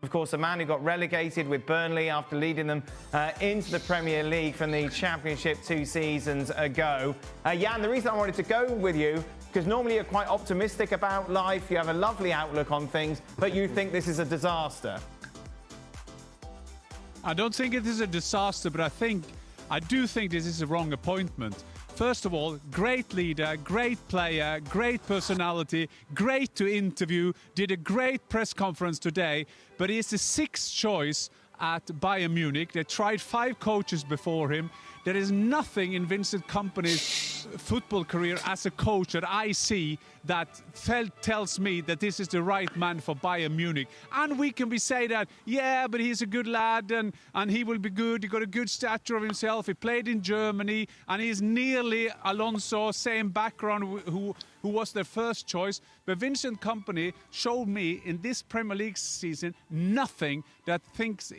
Of course, a man who got relegated with Burnley after leading them into the Premier League from the Championship 2 seasons ago. Jan, the reason I wanted to go with you, because normally you're quite optimistic about life, you have a lovely outlook on things, but you think this is a disaster. I don't think it is a disaster, but I do think this is a wrong appointment. First of all, great leader, great player, great personality, great to interview, did a great press conference today, but he's the 6th choice at Bayern Munich. They tried 5 coaches before him. There is nothing in Vincent Kompany's football career as a coach that I see that tells me that this is the right man for Bayern Munich. And we can say that, yeah, but he's a good lad and he will be good. He got a good stature of himself. He played in Germany and he's nearly Alonso, same background, who was their first choice. But Vincent Kompany showed me in this Premier League season nothing that thinks,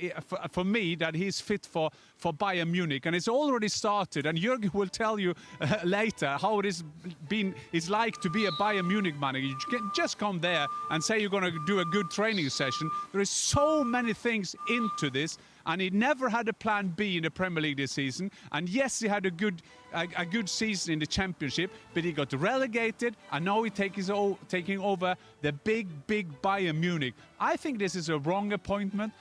for me, that he's fit for Bayern Munich. And it's already started. And Jürgen will tell you later how it is like to be a Bayern Munich manager. You can just come there and say you're going to do a good training session. There is so many things into this. And he never had a plan B in the Premier League this season. And yes, he had a good season in the Championship, but he got relegated, and now he's taking over the big Bayern Munich. I think this is a wrong appointment.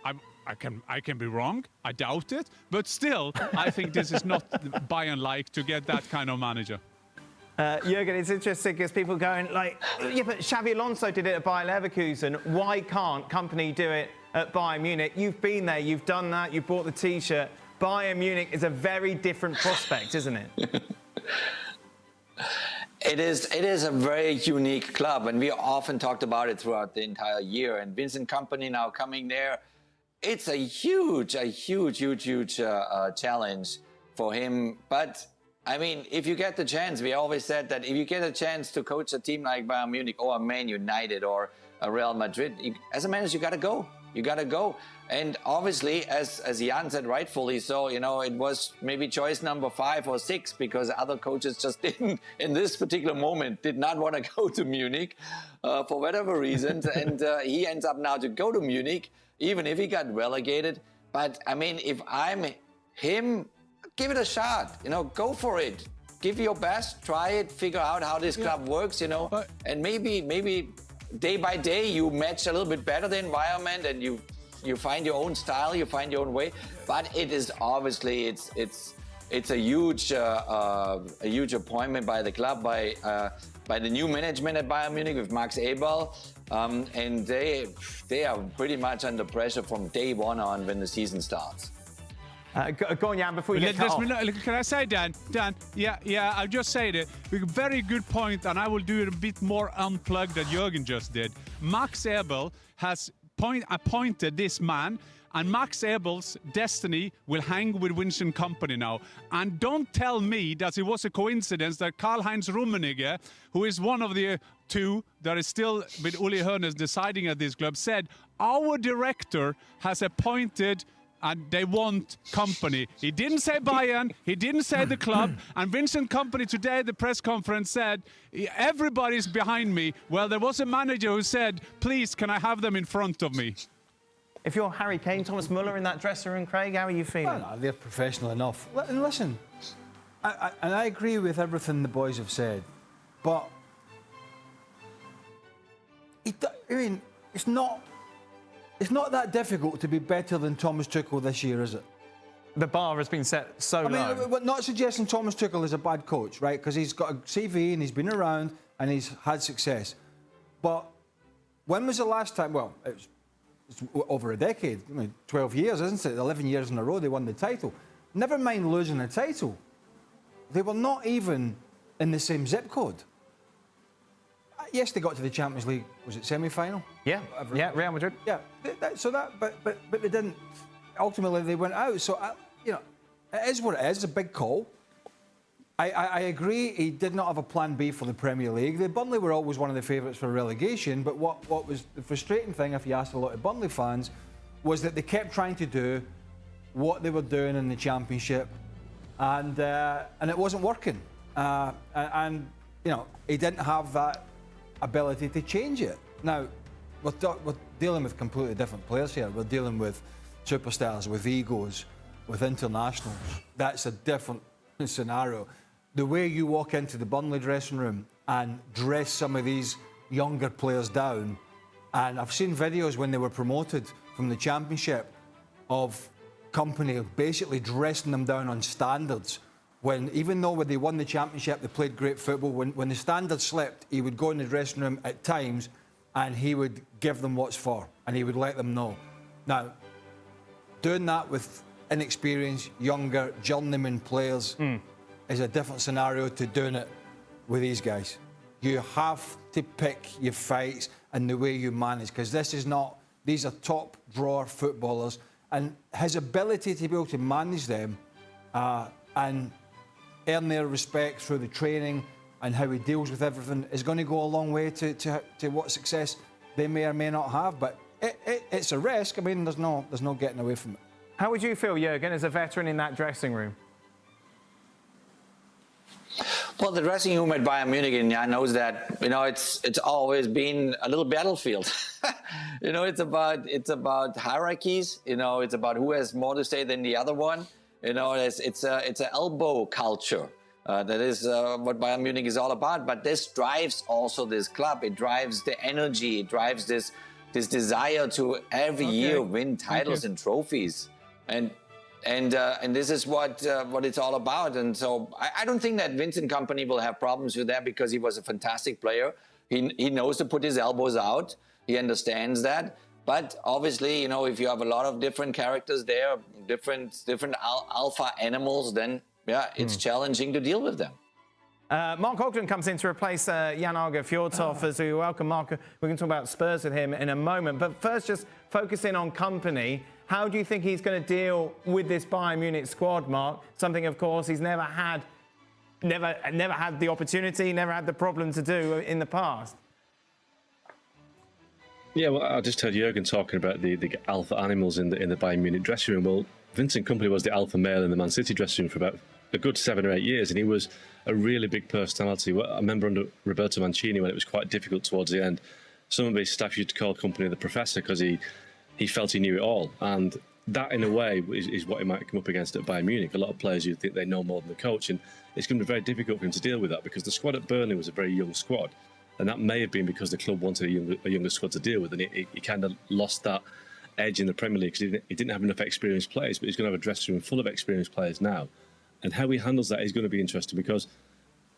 I can be wrong. I doubt it, but still, I think this is not Bayern-like to get that kind of manager. Jürgen, it's interesting because people going like, yeah, but Xabi Alonso did it at Bayer Leverkusen. Why can't Kompany do it at Bayern Munich? You've been there, you've done that, you've bought the T-shirt. Bayern Munich is a very different prospect, isn't it? It is a very unique club, and we often talked about it throughout the entire year. And Vincent Kompany now coming there, it's a huge challenge for him. But I mean, if you get the chance, we always said that if you get a chance to coach a team like Bayern Munich or a Man United or a Real Madrid, as a manager, you got to go. You got to go. And obviously, as Jan said, rightfully so, you know, it was maybe choice number 5 or 6 because other coaches just didn't, in this particular moment, did not want to go to Munich for whatever reasons. And he ends up now to go to Munich, even if he got relegated. But I mean, if I'm him, give it a shot, you know, go for it. Give your best, try it, figure out how this club works, you know, and maybe day by day you match a little bit better the environment and you find your own style, you find your own way. But it is obviously it's a huge appointment by the club, by the new management at Bayern Munich with Max Eberl, and they are pretty much under pressure from day one on when the season starts. Go on, Jan, before you get cut off. Can I say, Dan, yeah, I'll just say it. Very good point, and I will do it a bit more unplugged than Jürgen just did. Max Eberl has appointed this man, and Max Eberl's destiny will hang with Vincent Kompany now. And don't tell me that it was a coincidence that Karl-Heinz Rummenigge, who is one of the 2 that is still with Uli Hoeneß deciding at this club, said, our director has appointed and they want Kompany. He didn't say Bayern, he didn't say the club, and Vincent Kompany today at the press conference said, everybody's behind me. Well, there was a manager who said, please, can I have them in front of me? If you're Harry Kane, Thomas Muller in that dressing room, Craig, how are you feeling? Well, no, they're professional enough. And listen, I agree with everything the boys have said, but I mean, it's not that difficult to be better than Thomas Tuchel this year, is it? The bar has been set so low. I mean, not suggesting Thomas Tuchel is a bad coach, right? Because he's got a CV and he's been around and he's had success. But when was the last time? Well, it's over a decade. I mean, 12 years, isn't it? 11 years in a row they won the title. Never mind losing the title. They were not even in the same zip code. Yes, they got to the Champions League. Was it semi-final? Yeah, Real Madrid. Yeah, but they didn't. Ultimately, they went out. So you know, it is what it is. It's a big call. I agree. He did not have a plan B for the Premier League. The Burnley were always one of the favourites for relegation. But what was the frustrating thing, if you asked a lot of Burnley fans, was that they kept trying to do what they were doing in the Championship, and it wasn't working. And you know, he didn't have that ability to change it. Now, we're dealing with completely different players here. We're dealing with superstars, with egos, with internationals. That's a different scenario. The way you walk into the Burnley dressing room and dress some of these younger players down, and I've seen videos when they were promoted from the Championship of Kompany basically dressing them down on standards. When, even though when they won the Championship, they played great football, when the standard slipped, he would go in the dressing room at times and he would give them what's for, and he would let them know. Now, doing that with inexperienced, younger, journeyman players is a different scenario to doing it with these guys. You have to pick your fights and the way you manage, because these are top drawer footballers, and his ability to be able to manage them and earn their respect through the training and how he deals with everything is going to go a long way to what success they may or may not have. But it's a risk. I mean, there's no getting away from it. How would you feel, Jurgen, as a veteran in that dressing room? Well, the dressing room at Bayern Munich, and Jan knows that, it's always been a little battlefield. It's about hierarchies. It's about who has more to say than the other one. It's an elbow culture. That is what Bayern Munich is all about. But this drives also this club. It drives the energy. It drives this desire to every year win titles and trophies. And this is what it's all about. And so I don't think that Vincent Kompany will have problems with that, because he was a fantastic player. He knows to put his elbows out. He understands that. But obviously, if you have a lot of different characters there, different alpha animals, then it's challenging to deal with them. Mark Ogden comes in to replace Jan Arge Fjordhoff as we welcome Mark. We're going to talk about Spurs with him in a moment. But first, just focusing on Kompany. How do you think he's going to deal with this Bayern Munich squad, Mark? Something, of course, he's never had the opportunity, never had the problem to do in the past. Yeah, well, I just heard Jurgen talking about the alpha animals in the Bayern Munich dressing room. Well, Vincent Kompany was the alpha male in the Man City dressing room for about a good 7 or 8 years, and he was a really big personality. I remember under Roberto Mancini, when it was quite difficult towards the end, some of his staff used to call Kompany the professor, because he felt he knew it all. And that, in a way, is what he might come up against at Bayern Munich. A lot of players, you think they know more than the coach, and it's going to be very difficult for him to deal with that, because the squad at Burnley was a very young squad. And that may have been because the club wanted a younger squad to deal with, and he kind of lost that edge in the Premier League, because he didn't have enough experienced players. But he's going to have a dressing room full of experienced players now. And how he handles that is going to be interesting, because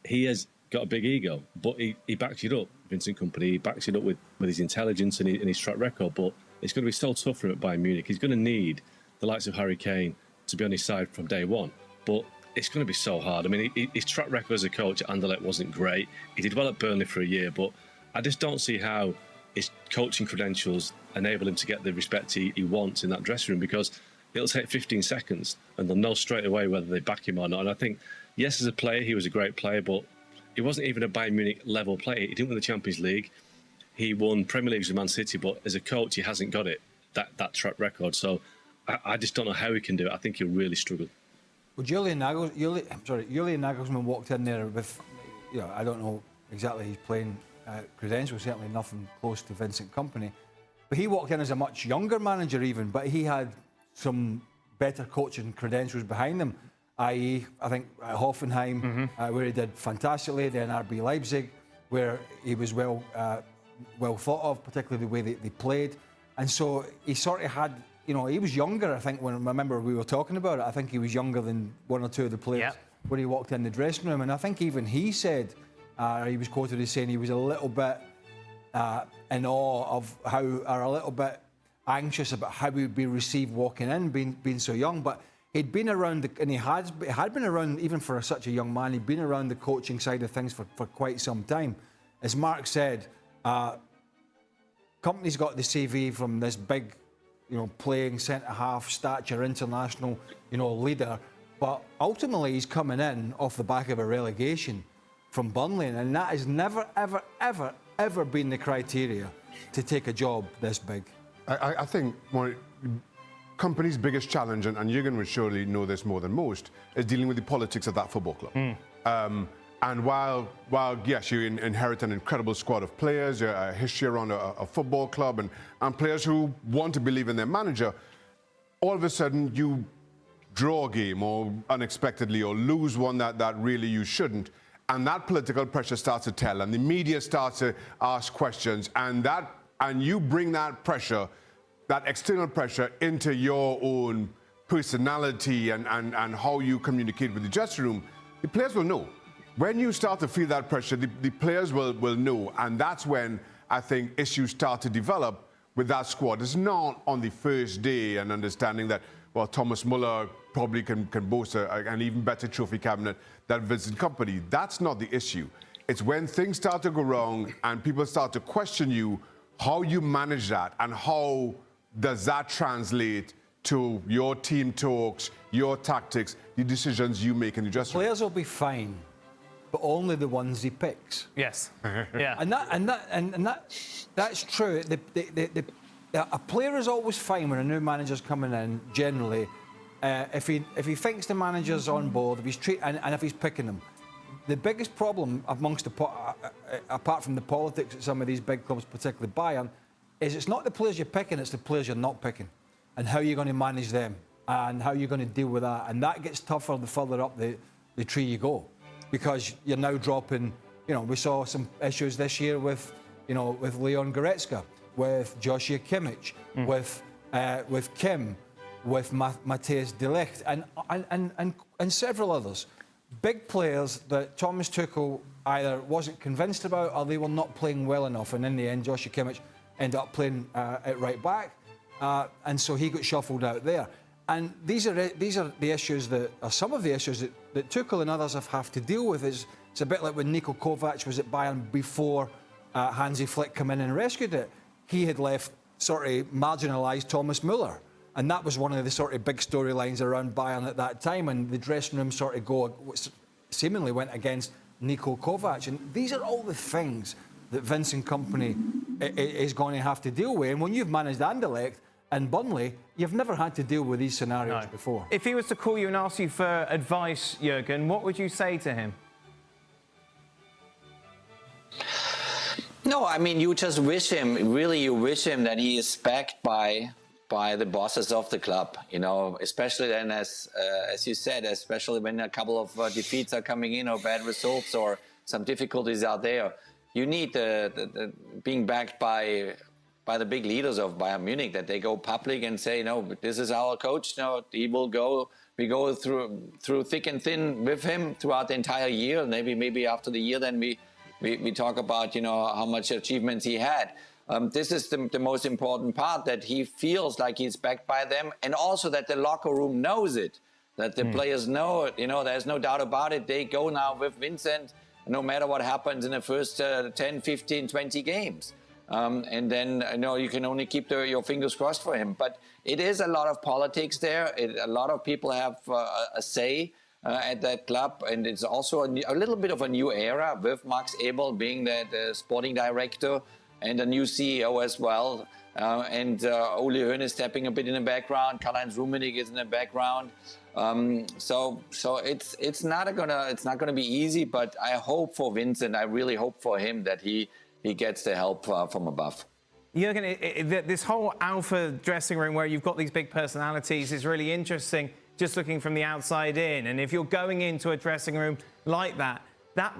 he has got a big ego, but he backs it up. Vincent Kompany, he backs it up with his intelligence and his track record. But it's going to be so tough for him at Bayern Munich. He's going to need the likes of Harry Kane to be on his side from day one. But it's going to be so hard. I mean, his track record as a coach at Anderlecht wasn't great. He did well at Burnley for a year, but I just don't see how his coaching credentials enable him to get the respect he wants in that dressing room, because it'll take 15 seconds and they'll know straight away whether they back him or not. And I think, yes, as a player, he was a great player, but he wasn't even a Bayern Munich level player. He didn't win the Champions League. He won Premier Leagues with Man City, but as a coach, he hasn't got that track record. So I just don't know how he can do it. I think he'll really struggle. Well, Julian Nagelsmann walked in there with, I don't know exactly his playing credentials, certainly nothing close to Vincent Kompany. But he walked in as a much younger manager even, but he had some better coaching credentials behind him, i.e., I think at Hoffenheim, where he did fantastically, then RB Leipzig, where he was well thought of, particularly the way they played. And so he sort of had, he was younger, I think, when I remember we were talking about it. I think he was younger than one or two of the players when he walked in the dressing room. And I think even he said, he was quoted as saying he was a little bit in awe of a little bit anxious about how he would be received walking in, being so young. But he'd been around, and he had been around, even for such a young man, he'd been around the coaching side of things for quite some time. As Mark said, Kompany's got the CV from this big, playing centre-half, stature, international, leader. But ultimately, he's coming in off the back of a relegation from Burnley, and that has never, ever, ever, ever been the criteria to take a job this big. I think Kompany's biggest challenge, and Jurgen would surely know this more than most, is dealing with the politics of that football club. And while yes, you inherit an incredible squad of players, a history around a football club, and players who want to believe in their manager, all of a sudden you draw a game or unexpectedly or lose one that really you shouldn't. And that political pressure starts to tell, and the media starts to ask questions, and you bring that pressure, that external pressure, into your own personality and how you communicate with the dressing room. The players will know. When you start to feel that pressure, the players will know, and that's when I think issues start to develop with that squad. It's not on the first day and understanding that, well, Thomas Muller probably can boast an even better trophy cabinet than Vincent Kompany. That's not the issue. It's when things start to go wrong and people start to question you, how you manage that, and how does that translate to your team talks, your tactics, the decisions you make in the dressing room. Players will be fine, but only the ones he picks. Yes. Yeah. And that's true. A player is always fine when a new manager's coming in. Generally, if he thinks the manager's on board, if he's and if he's picking them. The biggest problem amongst apart from the politics at some of these big clubs, particularly Bayern, is it's not the players you're picking, it's the players you're not picking, and how you're going to manage them, and how you're going to deal with that. And that gets tougher the further up the tree you go, because you're now dropping. You know, we saw some issues this year with Leon Goretzka, with Joshua Kimmich, with Kim, with Matthias de Ligt, and several others. Big players that Thomas Tuchel either wasn't convinced about, or they were not playing well enough. And in the end, Joshua Kimmich ended up playing at right back, and so he got shuffled out there. And these are the issues that are some of the issues that Tuchel and others have to deal with. It's a bit like when Niko Kovac was at Bayern before Hansi Flick came in and rescued it. He had left sort of marginalised Thomas Muller. And that was one of the sort of big storylines around Bayern at that time. And the dressing room sort of seemingly went against Niko Kovac. And these are all the things that Vincent Kompany is going to have to deal with. And when you've managed Anderlecht and Burnley, you've never had to deal with these scenarios before. If he was to call you and ask you for advice, Jurgen, what would you say to him? No, I mean, you just wish him that he is backed by the bosses of the club, especially then, as you said, especially when a couple of defeats are coming in or bad results or some difficulties out there. You need the being backed by the big leaders of Bayern Munich, that they go public and say, no, this is our coach. No, he will go. We go through thick and thin with him throughout the entire year. Maybe after the year, then we talk about how much achievements he had. This is the most important part, that he feels like he's backed by them, and also that the locker room knows it, that the players know it. There's no doubt about it. They go now with Vincent, no matter what happens in the first 10, 15, 20 games. And then, you can only keep your fingers crossed for him. But it is a lot of politics there. A lot of people have a say at that club. And it's also a little bit of a new era with Max Eberl being the sporting director, and a new CEO as well, and Uli Hoeneß stepping a bit in the background. Karl-Heinz Rummenigge is in the background. So it's not gonna be easy. But I hope for Vincent. I really hope for him that he gets the help from above. Jurgen, this whole alpha dressing room where you've got these big personalities is really interesting. Just looking from the outside in, and if you're going into a dressing room like that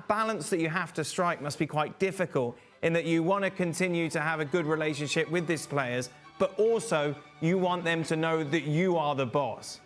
balance that you have to strike must be quite difficult, in that you want to continue to have a good relationship with these players, but also you want them to know that you are the boss.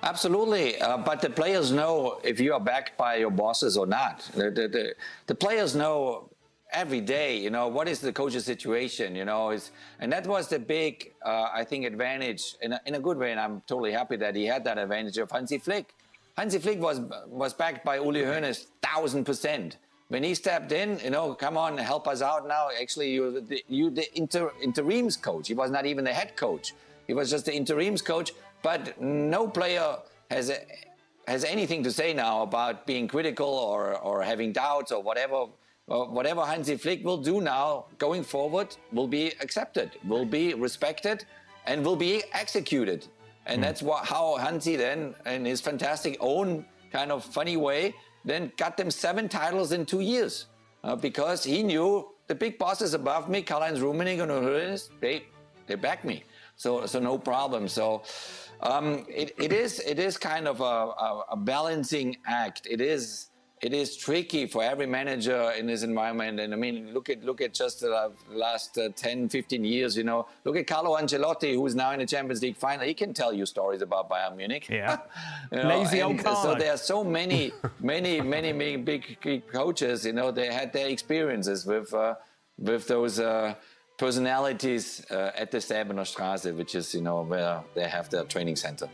Absolutely, but the players know if you are backed by your bosses or not. The players know every day, what is the coach's situation, and that was the big, I think, advantage in a good way, and I'm totally happy that he had that advantage of Hansi Flick. Hansi Flick was backed by Uli Hoeneß 1000%. When he stepped in, come on, help us out now. Actually, you're the interims coach. He was not even the head coach. He was just the interims coach. But no player has anything to say now about being critical or having doubts or whatever. Whatever Hansi Flick will do now, going forward, will be accepted, will be respected, and will be executed. And that's how Hansi then, in his fantastic own kind of funny way, then got them 7 titles in 2 years because he knew the big bosses above me, Karl-Heinz Rummenigge and they back me. So no problem. So it is kind of a balancing act. It is tricky for every manager in this environment. And I mean, look at just the last 10, 15 years, you know. Look at Carlo Ancelotti, who's now in the Champions League final. He can tell you stories about Bayern Munich. Yeah. You know, Lazy old Carlo. So there are so many big coaches, you know, they had their experiences with those personalities at the Säbener Straße, which is, you know, where they have their training center.